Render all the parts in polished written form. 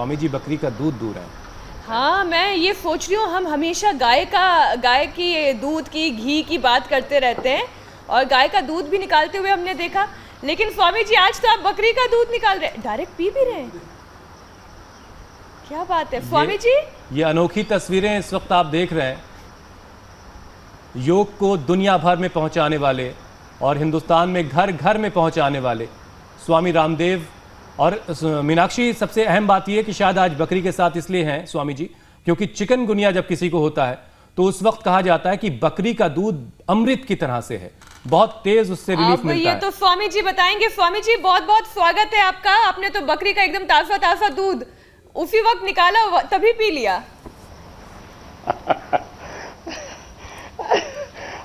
स्वामी जी बकरी का दूध दूह रहे हैं। हाँ, मैं ये सोच रही हूँ, हम हमेशा गाय की दूध की घी की बात करते रहते हैं और गाय का दूध भी निकालते हुए हमने देखा, लेकिन स्वामी जी आज तो आप बकरी का दूध निकाल रहे हैं, डायरेक्ट पी भी रहे हैं। क्या बात है स्वामी जी। ये अनोखी तस्वीरें इस वक्त आप देख रहे हैं, योग को दुनिया भर में पहुंचाने वाले और हिंदुस्तान में घर घर में पहुंचाने वाले स्वामी रामदेव। और मीनाक्षी, सबसे अहम बात यह कि शायद आज बकरी के साथ इसलिए हैं स्वामी जी क्योंकि चिकनगुनिया जब किसी को होता है तो उस वक्त कहा जाता है कि बकरी का दूध अमृत की तरह से है, बहुत तेज उससे रिलीफ मिलता है। ये तो स्वामी जी बताएंगे। स्वामी जी बहुत बहुत स्वागत है आपका। आपने तो बकरी का एकदम ताजा ताजा दूध उसी वक्त निकाला, तभी पी लिया।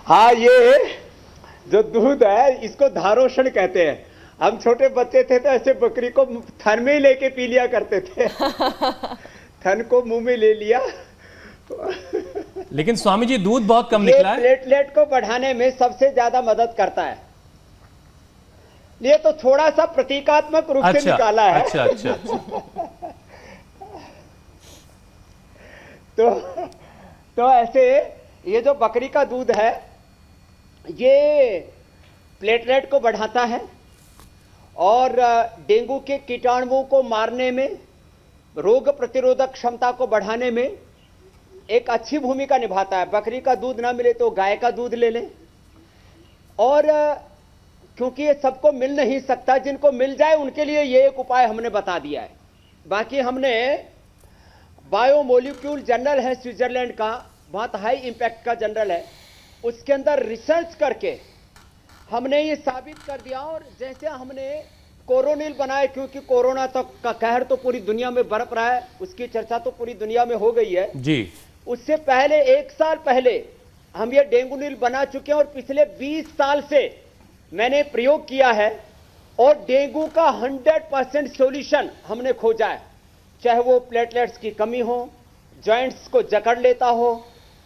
हाँ, ये जो दूध है इसको धारोषण कहते हैं। हम छोटे बच्चे थे तो ऐसे बकरी को थन में ही लेके पी लिया करते थे। थन को मुंह में ले लिया। लेकिन स्वामी जी दूध बहुत कम निकला है। प्लेटलेट को बढ़ाने में सबसे ज्यादा मदद करता है। ये तो थोड़ा सा प्रतीकात्मक रूप से निकाला है। अच्छा अच्छा अच्छा। तो ऐसे ये जो बकरी का दूध है ये प्लेटलेट को बढ़ाता है और डेंगू के कीटाणुओं को मारने में, रोग प्रतिरोधक क्षमता को बढ़ाने में एक अच्छी भूमिका निभाता है। बकरी का दूध ना मिले तो गाय का दूध ले लें। और क्योंकि ये सबको मिल नहीं सकता, जिनको मिल जाए उनके लिए ये एक उपाय हमने बता दिया है। बाकी हमने बायोमोलिक्यूल जर्नल है स्विट्जरलैंड का, बहुत हाई इंपैक्ट का जर्नल है, उसके अंदर रिसर्च करके हमने ये साबित कर दिया। और जैसे हमने कोरोनिल बनाए, क्योंकि कोरोना तो का कहर तो पूरी दुनिया में बरप रहा है, उसकी चर्चा तो पूरी दुनिया में हो गई है जी। उससे पहले 1 साल पहले हम ये डेंगू नील बना चुके हैं और पिछले 20 साल से मैंने प्रयोग किया है और डेंगू का 100% सॉल्यूशन हमने खोजा है। चाहे वो प्लेटलेट्स की कमी हो, जॉइंट्स को जकड़ लेता हो,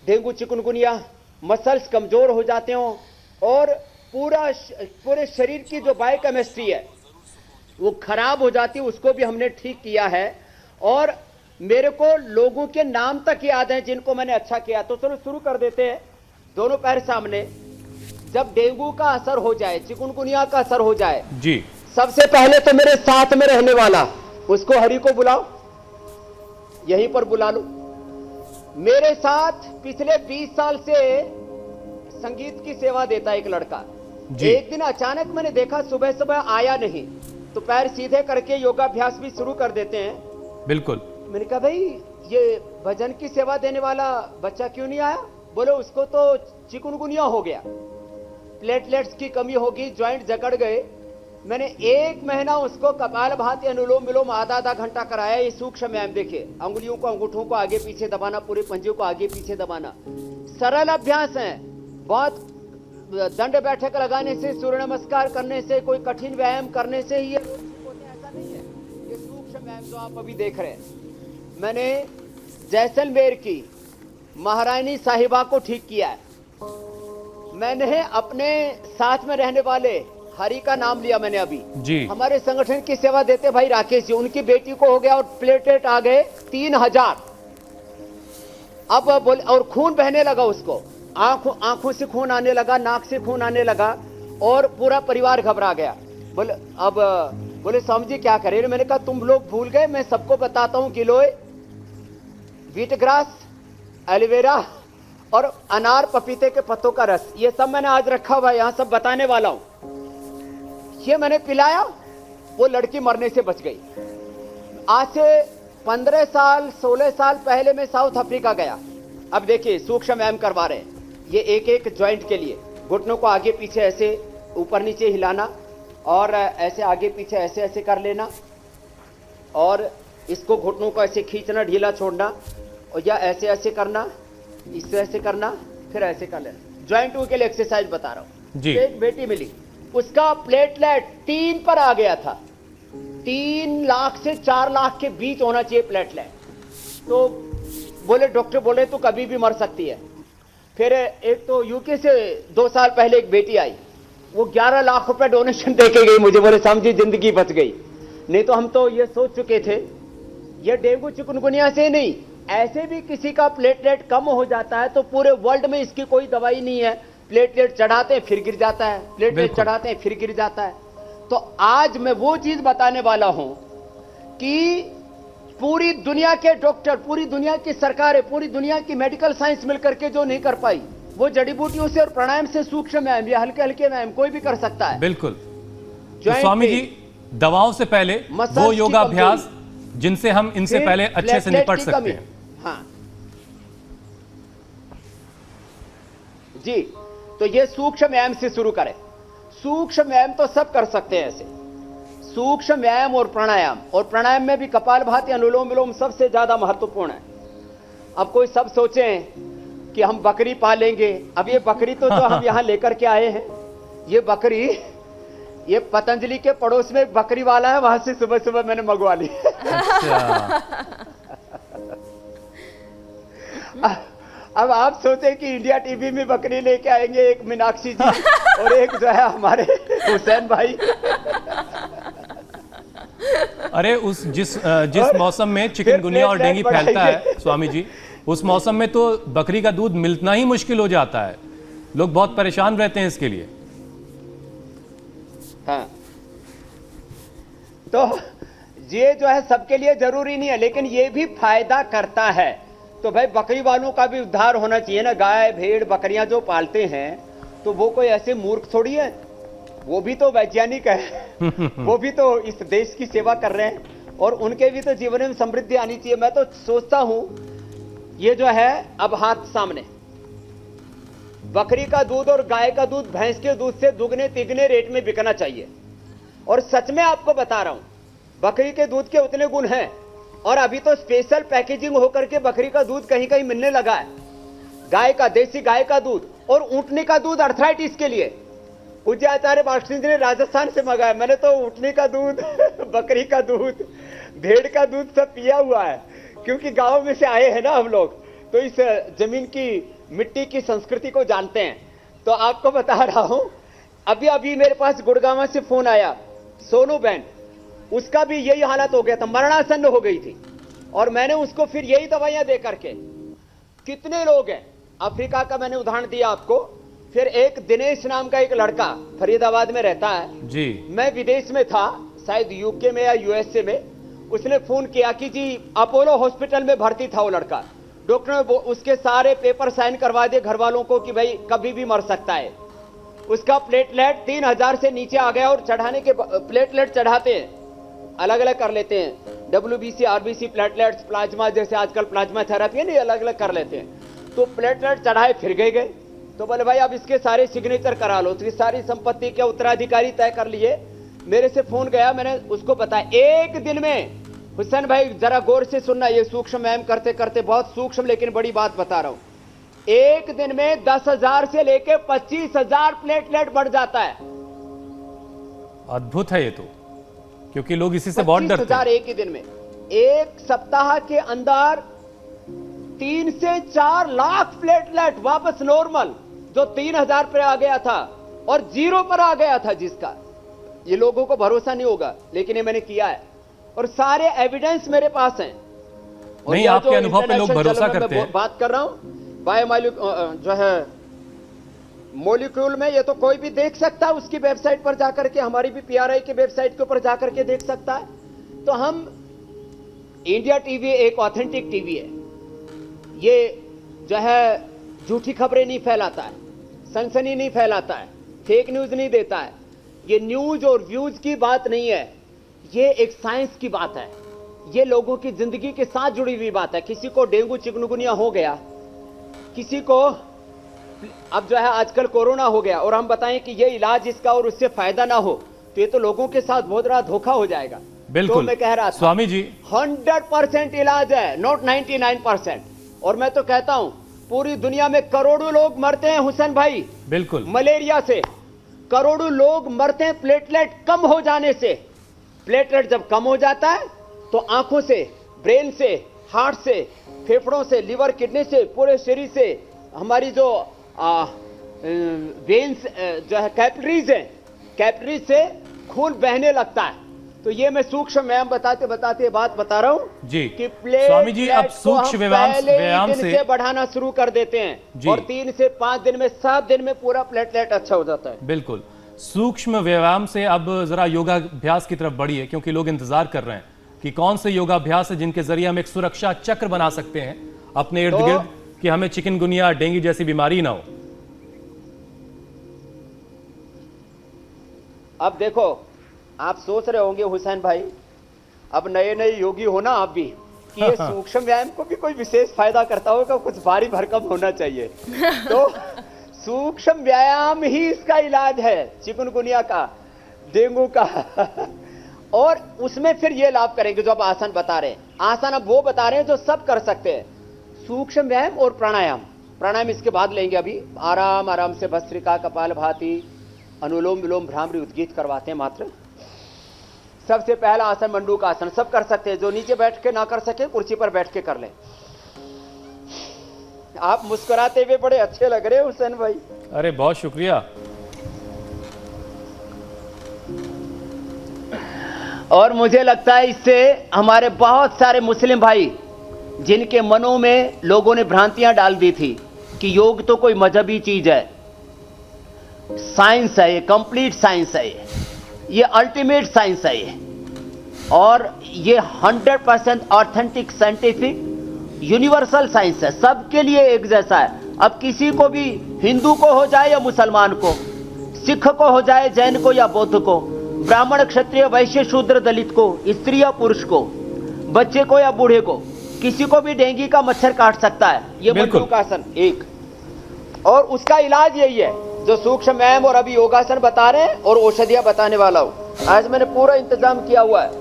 डेंगू चिकनगुनिया, मसल्स कमजोर हो जाते हो और पूरे शरीर की जो बायोकेमिस्ट्री है वो खराब हो जाती है, उसको भी हमने ठीक किया है। और मेरे को लोगों के नाम तक याद है जिनको मैंने अच्छा किया। तो चलो शुरू कर देते हैं। दोनों पैर सामने। जब डेंगू का असर हो जाए, चिकनगुनिया का असर हो जाए जी, सबसे पहले तो मेरे साथ में रहने वाला उसको हरि को बुलाओ, यहीं पर बुला लो। मेरे साथ पिछले 20 साल से संगीत की सेवा देता है एक लड़का। एक दिन अचानक मैंने देखा सुबह सुबह आया नहीं, तो पैर सीधे करके योगाभ्यास भी शुरू कर देते हैं। बिल्कुल। मैंने कहा भाई ये भजन की सेवा देने वाला बच्चा क्यों नहीं आया? बोले उसको तो चिकनगुनिया हो गया, प्लेटलेट्स की कमी होगी, ज्वाइंट जकड़ गए। मैंने 1 महीना उसको कपालभाति, अनुलोम विलोम आधा घंटा कराया। ये सूक्ष्म व्यायाम देखिए, अंगुलियों को, अंगूठों को आगे पीछे दबाना, पूरे पंजे को आगे पीछे दबाना, सरल अभ्यास है। बहुत दंड बैठक लगाने से, सूर्य नमस्कार करने से, कोई कठिन व्यायाम करने से ही ये होते हैं, ऐसा नहीं है। ये सूक्ष्म व्यायाम जो आप अभी देख रहे हैं, मैंने जैसलमेर की महारानी साहिबा को ठीक किया है। मैंने अपने साथ में रहने वाले हरि का नाम लिया मैंने अभी जी। हमारे संगठन की सेवा देते भाई राकेश जी, उनकी बेटी को हो गया और प्लेटलेट आ गए 3000। अब बोले, और खून बहने लगा उसको, आंखों से खून आने लगा, नाक से खून आने लगा और पूरा परिवार घबरा गया। बोले अब बोले स्वामी जी क्या करें? मैंने कहा तुम लोग भूल गए, मैं सबको बताता हूं। गिलोय, व्हीट ग्रास, एलोवेरा और अनार पपीते के पत्तों का रस, ये सब मैंने आज रखा हुआ है, यहां सब बताने वाला हूं। ये मैंने पिलाया, वो लड़की मरने से बच गई। आज से 15 साल 16 साल पहले मैं साउथ अफ्रीका गया। अब देखिए सूक्ष्म व्यायाम करवा रहे हैं, ये एक ज्वाइंट के लिए घुटनों को आगे पीछे ऐसे ऊपर नीचे हिलाना और ऐसे आगे पीछे ऐसे ऐसे कर लेना और इसको घुटनों को ऐसे खींचना, ढीला छोड़ना, और या ऐसे ऐसे करना, इससे ऐसे करना, फिर ऐसे कर लेना। ज्वाइंटों के लिए एक्सरसाइज बता रहा हूं। एक बेटी मिली, उसका प्लेटलेट 3 पर आ गया था। 3 लाख से 4 लाख के बीच होना चाहिए प्लेटलेट। तो बोले डॉक्टर बोले तो कभी भी मर सकती है। फिर एक तो यूके से 2 साल पहले एक बेटी आई, वो 11 लाख रुपए डोनेशन दे के गई मुझे। बोले स्वामी जी जिंदगी बच गई, नहीं तो हम तो ये सोच चुके थे ये डेंगू चिकनगुनिया से नहीं, ऐसे भी किसी का प्लेटलेट कम हो जाता है तो पूरे वर्ल्ड में इसकी कोई दवाई नहीं है। प्लेटलेट चढ़ाते हैं फिर गिर जाता है, प्लेटलेट बिल्कुल। चढ़ाते हैं फिर गिर जाता है। तो आज मैं वो चीज बताने वाला हूं कि पूरी दुनिया के डॉक्टर, पूरी दुनिया की सरकारें, पूरी दुनिया की मेडिकल साइंस मिलकर के जो नहीं कर पाई, वो जड़ी बूटियों से और प्राणायाम से, सूक्ष्म व्यायाम या हल्के हल्के व्यायाम कोई भी कर सकता है। बिल्कुल। तो Joint स्वामी जी, pain, दवाओं से पहले मसल्स वो की योगाभ्यास जिनसे हम इनसे फिर पहले अच्छे से प्लेटलेट निपट की सकते कमी। हैं। हाँ जी, तो ये सूक्ष्म व्यायाम से शुरू करें। सूक्ष्म व्यायाम तो सब कर सकते हैं ऐसे, सूक्ष्म व्यायाम और प्राणायाम। और प्राणायाम में भी कपालभाति, अनुलोम विलोम सबसे ज्यादा महत्वपूर्ण है। अब कोई सब सोचें कि हम बकरी पालेंगे। अब ये बकरी तो जो हम यहाँ लेकर के आए हैं, ये बकरी, ये पतंजलि के पड़ोस में एक बकरी वाला है, वहां से सुबह सुबह मैंने मंगवा ली। अच्छा। अब आप सोचे कि इंडिया टीवी में बकरी लेके आएंगे, एक मीनाक्षी जी और एक जो है हमारे हुसैन भाई। अरे जिस मौसम में चिकनगुनिया और डेंगू फैलता है स्वामी जी, उस मौसम में तो बकरी का दूध मिलना ही मुश्किल हो जाता है। लोग बहुत परेशान रहते हैं इसके लिए। हाँ, तो ये जो है सबके लिए जरूरी नहीं है, लेकिन ये भी फायदा करता है। तो भाई बकरी वालों का भी उद्धार होना चाहिए ना। गाय भेड़ बकरियां जो पालते हैं तो वो कोई ऐसे मूर्ख थोड़ी है, वो भी तो वैज्ञानिक है। वो भी तो इस देश की सेवा कर रहे हैं और उनके भी तो जीवन में समृद्धि आनी चाहिए। मैं तो सोचता हूं ये जो है अब हाथ सामने, बकरी का दूध और गाय का दूध भैंस के दूध से दुगने तिगने रेट में बिकना चाहिए। और सच में आपको बता रहा हूं, बकरी के दूध के उतने गुण हैं। और अभी तो स्पेशल पैकेजिंग होकर के बकरी का दूध कहीं कहीं मिलने लगा है। गाय का, देसी गाय का दूध और ऊँटनी का दूध अर्थराइटिस के लिए। पूज्य आचार्य बाष्टी जी ने राजस्थान से मंगाया। मैंने तो ऊँटनी का दूध बकरी का दूध, भेड़ का दूध सब पिया हुआ है, क्योंकि गांव में से आए हैं ना हम लोग, तो इस जमीन की मिट्टी की संस्कृति को जानते हैं। तो आपको बता रहा हूं, अभी अभी मेरे पास गुड़गांव से फोन आया, सोनू बहन, उसका भी यही हालत हो गया था, मरणासन्न हो गई थी। और मैंने उसको फिर यही दवाइयां दे करके, कितने लोग हैं, अफ्रीका का मैंने उदाहरण दिया आपको। फिर एक दिनेश नाम का एक लड़का फरीदाबाद में रहता है जी। मैं विदेश में था, शायद यूके में या यूएसए में। उसने फोन किया कि जी अपोलो हॉस्पिटल में भर्ती था वो लड़का। डॉक्टर ने उसके सारे पेपर साइन करवा दिए घर वालों को कि भाई कभी भी मर सकता है। उसका प्लेटलेट 3000 से नीचे आ गया। और चढ़ाने के प्लेटलेट चढ़ाते हैं, अलग अलग कर लेते हैं, WBC RBC प्लेटलेट्स, प्लाज्मा, जैसे आजकल प्लाज्मा थेरेपी है नहीं, अलग अलग कर लेते हैं। तो प्लेटलेट चढ़ाए फिर गए। तो बोले भाई अब इसके सारे सिग्नेचर करा लो। तो सारी संपत्ति के उत्तराधिकारी तय कर लिए। मेरे से फोन गया, मैंने उसको बताया एक दिन में। हुसैन भाई जरा गौर से सुनना, ये सूक्ष्म व्यायाम करते करते, बहुत सूक्ष्म लेकिन बड़ी बात बता रहा हूं। एक दिन में 10,000 से लेके 25,000 प्लेटलेट बढ़ जाता है। अद्भुत है ये तो, क्योंकि लोग इसी से बहुत डरते हैं। 25,000 एक ही दिन में। एक सप्ताह के अंदर 3 से 4 लाख प्लेटलेट वापस नॉर्मल, जो 3,000 पर आ गया था और 0 पर आ गया था जिसका। ये लोगों को भरोसा नहीं होगा, लेकिन ये मैंने किया है और सारे एविडेंस मेरे पास हैं। और नहीं, यह आपके जो अनुभव पे लोग इंटरनेशनल भरोसा जर्नल में करते हैं। बात कर रहा हूं, बायोमोलिक्यूल जो है मोलिक्यूल में, ये तो कोई भी देख सकता है उसकी वेबसाइट पर जाकर के, हमारी भी PRI की वेबसाइट के ऊपर जाकर के देख सकता है। तो हम, इंडिया टीवी एक ऑथेंटिक टीवी है। ये जो है झूठी खबरें नहीं फैलाता है, सनसनी नहीं फैलाता है, फेक न्यूज नहीं देता है। ये न्यूज और व्यूज की बात नहीं है, ये एक साइंस की बात है। ये लोगों की जिंदगी के साथ जुड़ी हुई बात है। किसी को डेंगू चिकनगुनिया हो गया, किसी को अब जो है आजकल कोरोना हो गया, और हम बताएं कि ये इलाज इसका और उससे फायदा ना हो, तो ये तो लोगों के साथ बहुत बड़ा धोखा हो जाएगा। बिल्कुल। तो मैं कह रहा था स्वामी जी, 100% इलाज है, नॉट 99%। और मैं तो कहता हूं पूरी दुनिया में करोड़ों लोग मरते हैं हुसैन भाई, बिल्कुल, मलेरिया से। करोड़ों लोग मरते हैं प्लेटलेट कम हो जाने से। प्लेटलेट जब कम हो जाता है तो आंखों से, ब्रेन से, हार्ट से, फेफड़ों से, लिवर, किडनी से, पूरे शरीर से, हमारी जो वेन्स जो है कैपिलरीज है, कैपिलरीज से खून बहने लगता है। तो ये मैं सूक्ष्म व्यायाम बताते बताते बात बता रहा हूँ जी कि प्लेटलेट स्वामी जी, अब सूक्ष्म व्यायाम दिन से बढ़ाना शुरू कर देते हैं जी। और 3 से 5 दिन में 7 दिन में पूरा प्लेटलेट अच्छा हो जाता है। बिल्कुल, सूक्ष्म व्यायाम से अब जरा योगाभ्यास की तरफ बढ़िए, क्योंकि लोग इंतजार कर रहे हैं कि कौन से योगाभ्यास है जिनके जरिए हम एक सुरक्षा चक्र बना सकते हैं अपने इर्द गिर्द कि हमें चिकनगुनिया, डेंगू जैसी बीमारी ना हो। अब देखो, आप सोच रहे होंगे हुसैन भाई, अब नए नए योगी हो ना आप भी, कि ये सूक्ष्म व्यायाम को भी कोई विशेष फायदा करता होगा, कुछ भारी भरकम होना चाहिए। तो सूक्ष्म व्यायाम ही इसका इलाज है, चिकनगुनिया का, डेंगू का। और उसमें फिर ये लाभ करेंगे जो आप आसन बता रहे हैं। आसन अब वो बता रहे हैं जो सब कर सकते हैं, सूक्ष्म व्यायाम और प्राणायाम। प्राणायाम इसके बाद लेंगे, अभी आराम आराम से भस्त्रिका, कपालभाति, अनुलोम विलोम, भ्रामरी, उद्गीत करवाते हैं मात्र। सबसे पहला आसन मंडूक आसन, सब कर सकते हैं, जो नीचे बैठ के ना कर सके कुर्सी पर बैठ के कर लें। आप मुस्कुराते हुए बड़े अच्छे लग रहे हो हुसैन भाई। अरे बहुत शुक्रिया। और मुझे लगता है इससे हमारे बहुत सारे मुस्लिम भाई, जिनके मनों में लोगों ने भ्रांतियां डाल दी थी कि योग तो कोई मजहबी चीज है, साइंस है, ये कंप्लीट साइंस है, ये अल्टीमेट साइंस है ये, और ये 100% ऑथेंटिक साइंटिफिक यूनिवर्सल साइंस है, सबके लिए एक जैसा है। अब किसी को भी, हिंदू को हो जाए या मुसलमान को, सिख को हो जाए, जैन को या बौद्ध को, ब्राह्मण, क्षत्रिय, वैश्य, शूद्र, दलित को, स्त्री या पुरुष को, बच्चे को या बूढ़े को, किसी को भी डेंगू का मच्छर काट सकता है ये मंडूक आसन एक। और उसका इलाज यही है जो सूक्ष्म व्यायाम और अभी योगासन बता रहे हैं और औषधियां बताने वाला हूं। आज मैंने पूरा इंतजाम किया हुआ है,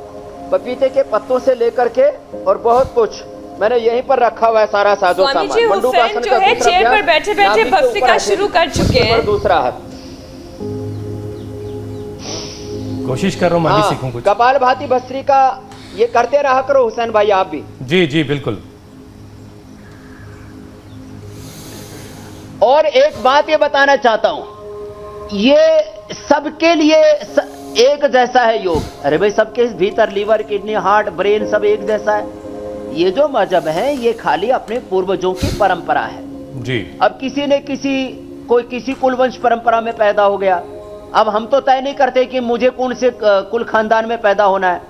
पपीते के पत्तों से लेकर के और बहुत कुछ मैंने यहीं पर रखा हुआ है, सारा साजो सामान। मंडूकासन जो है, चेयर पर बैठे बैठे भस्त्रिका शुरू कर चुके हैं। दूसरा हाथ कोशिश कर रहा हूं, मैं भी सीखूं कुछ। कपालभाति, भस्त्रिका ये करते रहा करो हुसैन भाई, आप भी। जी जी बिल्कुल। और एक बात ये बताना चाहता हूं, ये सबके लिए एक जैसा है योग। अरे भाई, सबके भीतर लीवर, किडनी, हार्ट, ब्रेन सब एक जैसा है। ये जो मजहब है ये खाली अपने पूर्वजों की परंपरा है जी। अब किसी ने कोई किसी कुलवंश परंपरा में पैदा हो गया, अब हम तो तय नहीं करते कि मुझे कौन से कुल खानदान में पैदा होना है,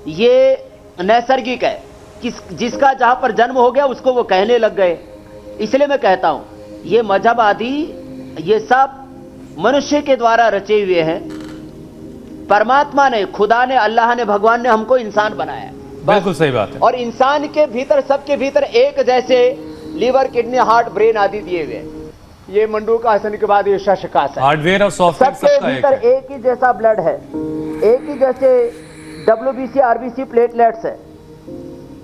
ये नैसर्गिक है, जिसका जहां पर जन्म हो गया उसको वो कहने लग गए। इसलिए मैं कहता हूं ये मजहब आदि ये सब मनुष्य के द्वारा रचे हुए हैं। परमात्मा ने, खुदा ने, अल्लाह ने, भगवान ने हमको इंसान बनाया है। बिल्कुल सही बात है। और इंसान के भीतर, सबके भीतर एक जैसे लीवर, किडनी, हार्ट, ब्रेन आदि दिए हुए हैं। ये मंडूक आसन के बाद ये शशकासन, हार्डवेयर और सॉफ्टवेयर सबके भीतर एक ही जैसा ब्लड है, एक ही जैसे WBC, RBC प्लेटलेट्स है।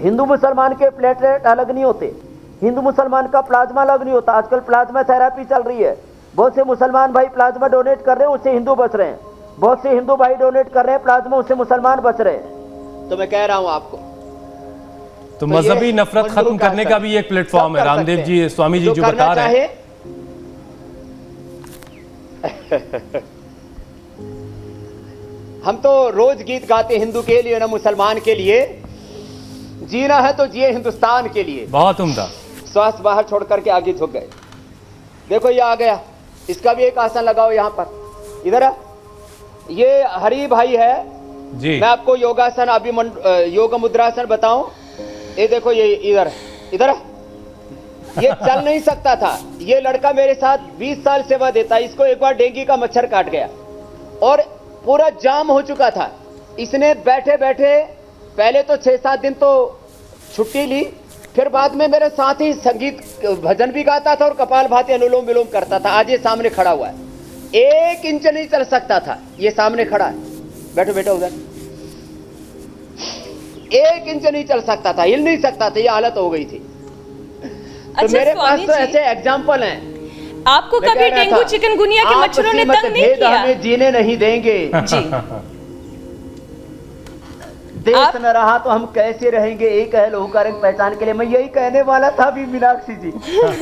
हिंदू मुसलमान के प्लेटलेट अलग नहीं होते, हिंदू मुसलमान का प्लाज्मा अलग नहीं होता। आजकल प्लाज्मा थेरेपी चल रही है, बहुत से मुसलमान भाई प्लाज्मा डोनेट कर रहे हैं, उससे हिंदू बच रहे हैं। बहुत से हिंदू भाई डोनेट कर रहे हैं प्लाज्मा, उससे मुसलमान बच रहे हैं। तो मैं कह रहा हूं आपको, तो मजहबी नफरत खत्म करने का भी एक प्लेटफॉर्म है। रामदेव जी, स्वामी जी जो बता रहे हैं। हम तो रोज गीत गाते हिंदू के लिए, ना मुसलमान के लिए। जीना है तो जिए हिंदुस्तान के लिए। बहुत उम्दा। श्वास बाहर छोड़ करके आगे झुक गए। देखो ये आ गया, इसका भी एक आसन लगाओ यहां पर। इधर है, ये हरि भाई है जी। मैं आपको योगासन, अभी योग मुद्रासन बताऊं। ये देखो, ये इधर इधर ये चल नहीं सकता था। ये लड़का मेरे साथ 20 साल सेवा देता है। इसको एक बार डेंगू का मच्छर काट गया और पूरा जाम हो चुका था। इसने बैठे बैठे पहले तो 6-7 दिन तो छुट्टी ली, फिर बाद में मेरे साथ ही संगीत भजन भी गाता था और कपालभाति, अनुलोम विलोम करता था। आज ये सामने खड़ा हुआ है, 1 इंच नहीं चल सकता था। ये सामने खड़ा है, बैठो बेटा उधर। 1 इंच नहीं चल सकता था, हिल नहीं सकता था, ये हालत हो गई थी। तो मेरे पास तो ऐसे एग्जाम्पल हैं। आपको कभी डेंगू, चिकनगुनिया के मच्छरों ने तंग नहीं किया? हमें जीने नहीं देंगे जी। देश न रहा तो हम कैसे रहेंगे, एक है लहू का रंग पहचान के लिए। मैं यही कहने वाला था भी मीनाक्षी जी।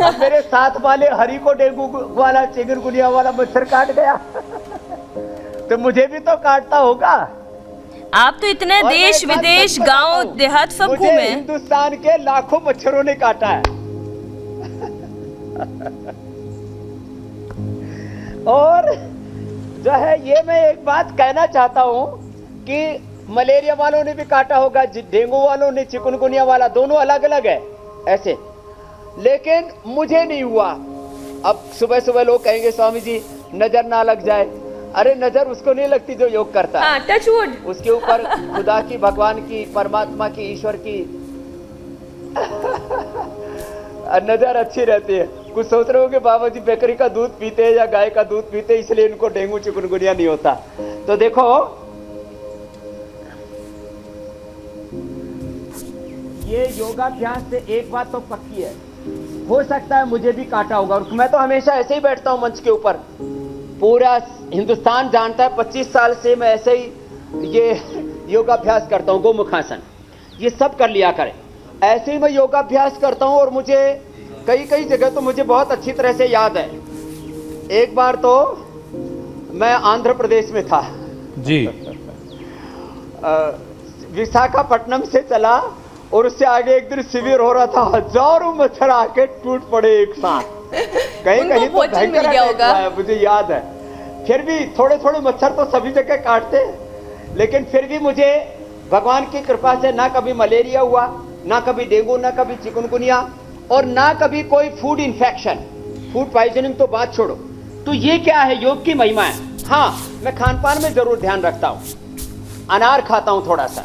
अब मेरे साथ वाले हरि को डेंगू वाला, चिकनगुनिया वाला मच्छर काट गया तो मुझे भी तो काटता होगा। आप तो इतने और मैं देश एक बात विदेश सच बताता गांव हूं, देहात सब मुझे घूमे। हिंदुस्तान के लाखों मच्छरों ने काटा है। और जो है ये मैं एक बात कहना चाहता हूं कि मलेरिया वालों ने भी काटा होगा, डेंगू वालों ने, चिकनगुनिया वाला, दोनों अलग अलग है ऐसे, लेकिन मुझे नहीं हुआ। अब सुबह सुबह लोग कहेंगे स्वामी जी नजर ना लग जाए। अरे नजर उसको नहीं लगती जो योग करता है। हाँ, टच वुड। उसके ऊपर खुदा की, भगवान की, परमात्मा की, ईश्वर की नजर अच्छी रहती है। कुछ सोच रहे हो कि बाबा जी बकरी का दूध पीते हैं या गाय का दूध पीते हैं इसलिए इनको डेंगू चिकनगुनिया नहीं होता। तो देखो ये योगाभ्यास से एक बात तो पक्की है, हो सकता है मुझे भी काटा होगा। और मैं तो हमेशा ऐसे ही बैठता हूं मंच के ऊपर, पूरा हिंदुस्तान जानता है 25 साल से मैं ऐसे ही ये योगाभ्यास करता हूं, गोमुखासन ये सब कर लिया करें। ऐसे ही मैं योगाभ्यास करता हूं और मुझे कई कई जगह तो मुझे बहुत अच्छी तरह से याद है। एक बार तो मैं आंध्र प्रदेश में था जी, विशाखापट्टनम से चला और उससे आगे एक दिन शिविर हो रहा था, हजारों मच्छर आके टूट पड़े एक साथ। कहीं उनको कहीं तो भोजन मिल भयंकर गया अटैक होगा। हुआ है, मुझे याद है। फिर भी थोड़े थोड़े मच्छर तो सभी जगह काटते, लेकिन फिर भी मुझे भगवान की कृपा से ना कभी मलेरिया हुआ, ना कभी डेंगू, ना कभी चिकनगुनिया, और ना कभी कोई फूड इन्फेक्शन, फूड पॉइजनिंग तो बात छोड़ो। तो ये क्या है, योग की महिमा है। हाँ, मैं खान पान में जरूर ध्यान रखता हूं, अनार खाता हूं थोड़ा सा।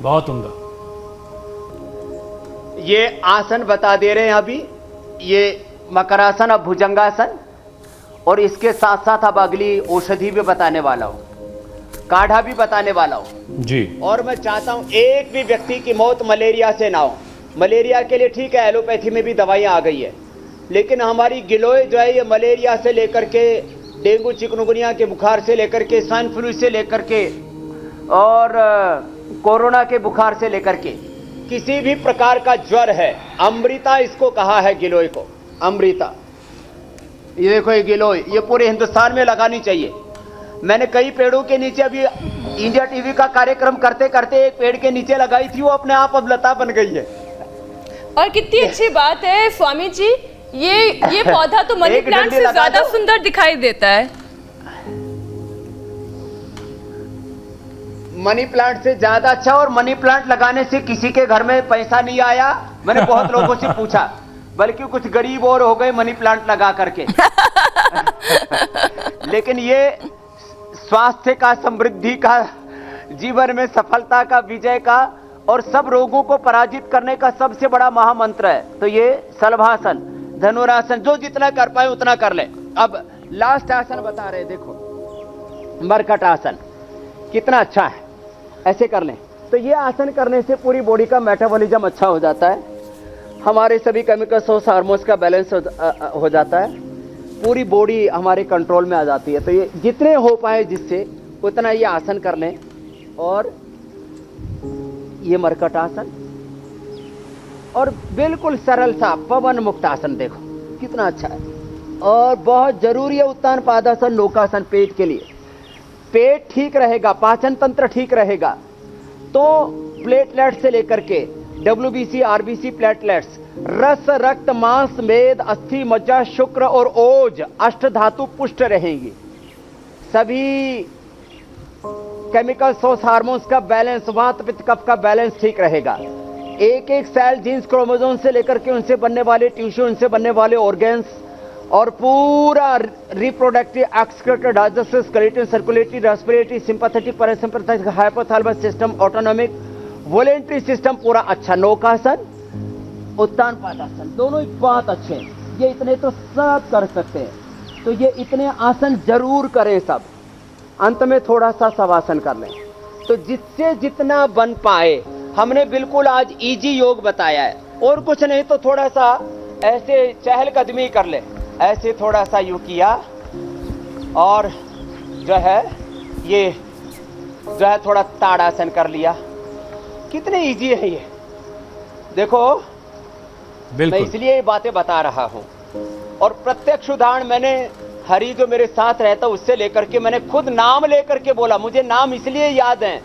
बहुत उम्दा। ये आसन बता दे रहे हैं अभी, ये मकरासन, अब भुजंगासन, और इसके साथ साथ अब अगली औषधि भी बताने वाला हूं, काढ़ा भी बताने वाला हूं जी। और मैं चाहता हूं एक भी व्यक्ति की मौत मलेरिया से ना हो। मलेरिया के लिए ठीक है, एलोपैथी में भी दवाइयां आ गई है, लेकिन हमारी गिलोय जो है ये मलेरिया से लेकर के, डेंगू चिकनगुनिया के बुखार से लेकर के, स्वाइन फ्लू से लेकर के, और कोरोना के बुखार से लेकर के, किसी भी प्रकार का ज्वर है, अमृता इसको कहा है, गिलोय को अमृता। ये देखो ये गिलोय, ये पूरे हिंदुस्तान में लगानी चाहिए। मैंने कई पेड़ों के नीचे, अभी इंडिया टीवी का कार्यक्रम करते करते एक पेड़ के नीचे लगाई थी, वो अपने आप अब लता बन गई है। और कितनी अच्छी बात है स्वामी जी, ये पौधा तो मनी एक प्लांट डंडी से लगा ज्यादा दो। सुंदर दिखाई देता है। मनी प्लांट से ज्यादा अच्छा, और मनी प्लांट लगाने से किसी के घर में पैसा नहीं आया, मैंने बहुत लोगों से पूछा, बल्कि कुछ गरीब और हो गए मनी प्लांट लगा करके। लेकिन ये स्वास्थ्य का, समृद्धि का, जीवन में सफलता का, विजय का और सब रोगों को पराजित करने का सबसे बड़ा महामंत्र है। तो ये शलभासन, धनुरासन, जो जितना कर पाए उतना कर ले। अब लास्ट आसन बता रहे, देखो मरकट आसन कितना अच्छा है, ऐसे कर लें। तो ये आसन करने से पूरी बॉडी का मेटाबॉलिज्म अच्छा हो जाता है, हमारे सभी केमिकल्स और हार्मोन्स का बैलेंस हो जाता है, पूरी बॉडी हमारे कंट्रोल में आ जाती है। तो ये जितने हो पाए जिससे उतना ये आसन कर लें। और ये मरकट आसन, और बिल्कुल सरल सा पवन मुक्त आसन, देखो कितना अच्छा है। और बहुत जरूरी है उत्तान पादासन, नौकासन, पेट के लिए। पेट ठीक रहेगा, पाचन तंत्र ठीक रहेगा, तो प्लेटलेट से लेकर के WBC, RBC प्लेटलेट्स, रस, रक्त, मांस, मेद, अस्थि, मज्जा, शुक्र और ओज, अष्ट धातु पुष्ट रहेंगी। सभी केमिकल्स और हार्मोन्स का बैलेंस, वात पित्त कफ का बैलेंस ठीक रहेगा। एक एक सेल, जीन्स, क्रोमोसोम से लेकर के उनसे बनने वाले टिश्यू, उनसे बनने वाले ऑर्गन्स, और पूरा reproductive, excretory, digestive, skeletal, circulatory, respiratory, sympathetic, parasympathetic, hypothalamus system, autonomic, voluntary system पूरा अच्छा। नौकासन, उत्तान पादासन, दोनों ही बहुत अच्छे हैं। ये इतने तो सब कर सकते हैं, तो ये इतने आसन जरूर करें सब। अंत में थोड़ा सा शवासन कर लें, तो जिससे जितना बन पाए। हमने बिल्कुल आज इजी योग बताया है, और कुछ नहीं तो थोड़ा सा ऐसे चहलकदमी कर ले, ऐसे थोड़ा सा यूं किया, और जो है ये जो है थोड़ा ताड़ासन कर लिया। कितने इजी है ये, देखो मैं बिल्कुल। इसलिए ये बातें बता रहा हूं, और प्रत्यक्ष उदाहरण मैंने हरी जो मेरे साथ रहता उससे लेकर के मैंने खुद नाम लेकर के बोला, मुझे नाम इसलिए याद है।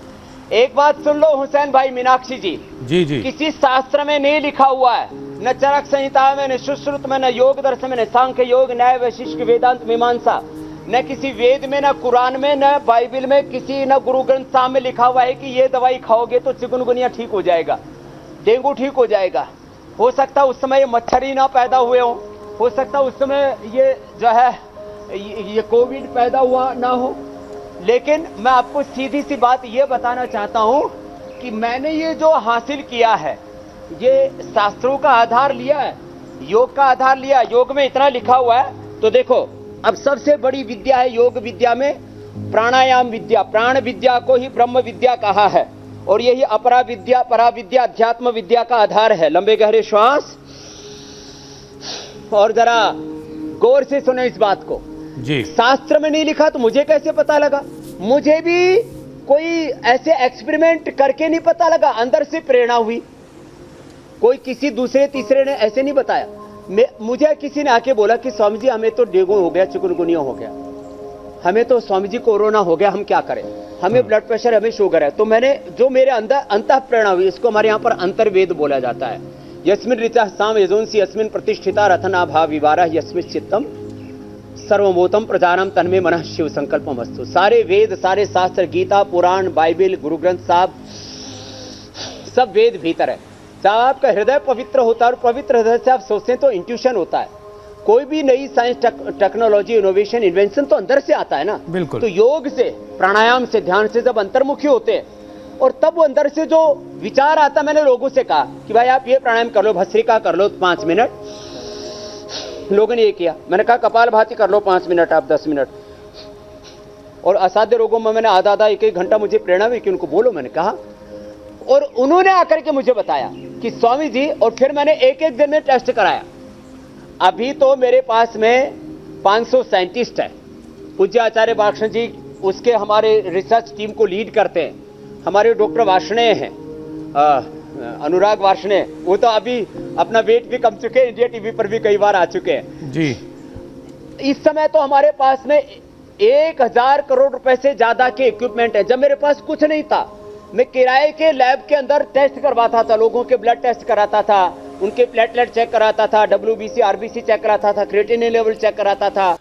एक बात सुन लो हुसैन भाई, मीनाक्षी जी, जी किसी शास्त्र में नहीं लिखा हुआ है, न चरक संहिता में, न सुश्रुत में, न योग दर्शन में, न सांख्य योग, न्याय वैशिष्ट वेदांत मीमांसा, न किसी वेद में, न कुरान में, न बाइबल में, किसी न गुरु ग्रंथ साहब में लिखा हुआ है कि ये दवाई खाओगे तो चिकनगुनिया ठीक हो जाएगा, डेंगू ठीक हो जाएगा। हो सकता उस समय ये मच्छर ही ना पैदा हुए हो सकता उस समय ये जो है ये कोविड पैदा हुआ ना हो। लेकिन मैं आपको सीधी सी बात ये बताना चाहता हूं कि मैंने ये जो हासिल किया है, ये शास्त्रों का आधार लिया है, योग का आधार लिया। योग में इतना लिखा हुआ है, तो देखो अब सबसे बड़ी विद्या है योग विद्या में प्राणायाम विद्या। प्राण विद्या को ही ब्रह्म विद्या कहा है, और यही अपरा विद्या, परा विद्या, अध्यात्म विद्या का आधार है। लंबे गहरे श्वास, और जरा गौर से सुने इस बात को जी। शास्त्र में नहीं लिखा तो मुझे कैसे पता लगा? मुझे भी कोई ऐसे एक्सपेरिमेंट करके नहीं पता लगा, अंदर से प्रेरणा हुई। कोई किसी दूसरे तीसरे ने ऐसे नहीं बताया। मुझे किसी ने आके बोला कि स्वामी जी हमें तो डेंगू हो गया, चिकनगुनिया हो गया, हमें तो स्वामी जी कोरोना हो गया, हम क्या करें, हमें ब्लड प्रेशर, हमें शुगर है। तो मैंने जो मेरे अंदर अंतः प्रेरणा हुई, इसको हमारे यहाँ पर अंतर्वेद बोला जाता है। यस्मिन ऋचा साम यजोंसी यस्मिन प्रतिष्ठिता रथना भाव विवारा यस्मिन चित्तम सर्वमोतम प्रजानम तन्मे मनः शिव संकल्पम अस्तु। सारे वेद, सारे शास्त्र, गीता, पुराण, बाइबिल, गुरु ग्रंथ साहब, सब वेद भीतर है। जब आपका हृदय पवित्र होता है और पवित्र हृदय से आप सोचते हैं तो इंट्यूशन होता है। कोई भी नई साइंस, टेक्नोलॉजी, इनोवेशन, इन्वेंशन तो अंदर से आता है ना। बिल्कुल। तो योग से, प्राणायाम से, ध्यान से जब अंतर्मुखी होते हैं और तब वो अंदर से जो विचार आता, मैंने लोगों से कहा कि भाई आप ये प्राणायाम कर लो, भस्त्रिका कर लो 5 मिनट, लोगों ने ये किया। मैंने कहा कपालभाति कर लो 5 मिनट, आप 10 मिनट। और असाध्य रोगों में मैंने आधा 1 घंटा मुझे प्रेरणा हुई कि उनको बोलो, मैंने कहा, और उन्होंने आकर के मुझे बताया कि स्वामी जी, और फिर मैंने एक दिन में टेस्ट कराया। अभी तो मेरे पास में 500 साइंटिस्ट है। पूज्य आचार्य वार्ष्णेय जी उसके हमारे रिसर्च टीम को लीड करते हैं। हमारे डॉक्टर वार्ष्णेय हैं, अनुराग वार्ष्णेय, वो तो अभी अपना वेट भी कम चुके हैं, इंडिया टीवी पर भी कई बार आ चुके हैं जी। इस समय तो हमारे पास में 1000 करोड़ रुपए से ज्यादा के इक्विपमेंट है। जब मेरे पास कुछ नहीं था, मैं किराए के लैब के अंदर टेस्ट करवाता था, लोगों के ब्लड टेस्ट कराता था, उनके प्लेटलेट चेक कराता था, WBC, RBC चेक कराता था, क्रिएटिनिन लेवल चेक कराता था।